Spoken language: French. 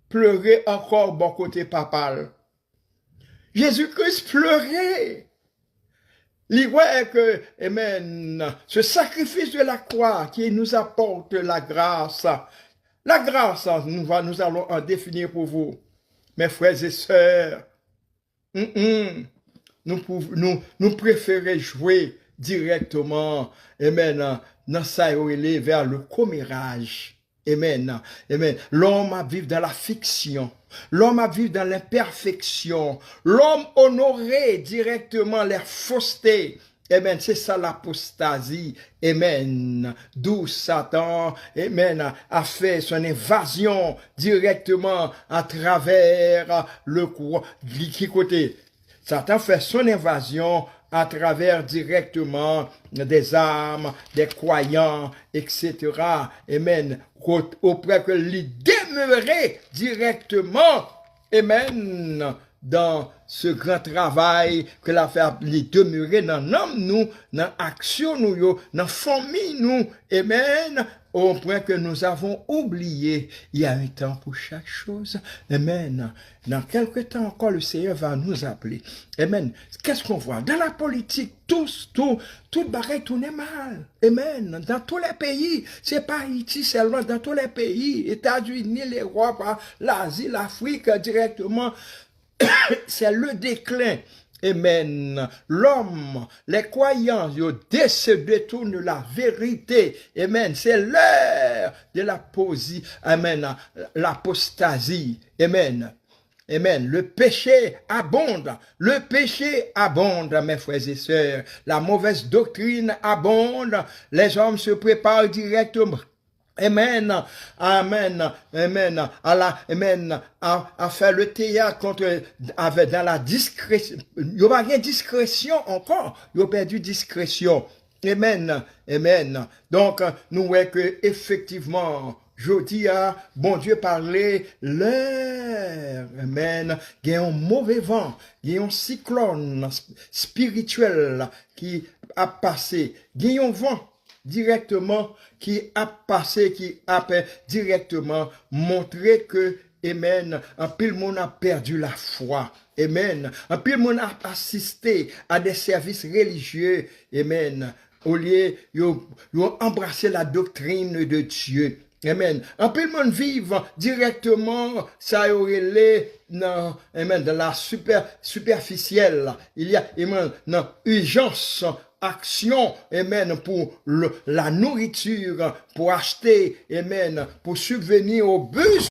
pleurait encore bon côté papal. Jésus-Christ pleurait. Il voit que, amen, ce sacrifice de la croix qui nous apporte la grâce, nous allons en définir pour vous. Mes frères et sœurs, nous préférons jouer directement, amen, dans ça vers le commérage. Amen. Amen. L'homme a vivre dans la fiction. L'homme a vivre dans l'imperfection. L'homme honorait directement les faussetés. Amen. C'est ça l'apostasie. Amen. D'où Satan, amen, a fait son invasion directement à travers le côté. Satan fait son invasion à travers directement des âmes, des croyants, etc. Amen. Auprès que lui demeurer directement, amen, dans ce grand travail que la fait lui demeurer dans l'homme nous, dans l'action nous, dans la famille nous, amen, au point que nous avons oublié, il y a un temps pour chaque chose. Amen. Dans quelque temps encore, le Seigneur va nous appeler. Amen. Qu'est-ce qu'on voit? Dans la politique, tout barré tourne mal. Amen. Dans tous les pays, c'est pas Haïti seulement, dans tous les pays, États-Unis, l'Europe, l'Asie, l'Afrique, directement, c'est le déclin. Amen. L'homme, les croyants, ils se détournent de la vérité. Amen. C'est l'heure de l'apostasie. Amen. Amen. Le péché abonde. Le péché abonde, mes frères et sœurs. La mauvaise doctrine abonde. Les hommes se préparent directement. Amen, amen, amen, amen, à faire le théâtre dans la discrétion. Il n'y a pas de discrétion encore. Il y a perdu discrétion. Amen, amen. Donc, nous voyons que, effectivement, jeudi, bon Dieu parlait l'heure. Amen. Il y a un mauvais vent. Il y a un cyclone spirituel qui a passé. Il y a un vent directement qui a passé, qui a directement montré que, amen, un pile monde a perdu la foi. Amen. Un pile monde a assisté à des services religieux. Amen. Au lieu, ils ont embrassé la doctrine de Dieu. Amen. Un peu de monde vive directement, ça aurait les, dans la superficielle. Il y a, amen, dans urgence, action, amen, pour la nourriture, pour acheter, amen, pour subvenir aux besoins.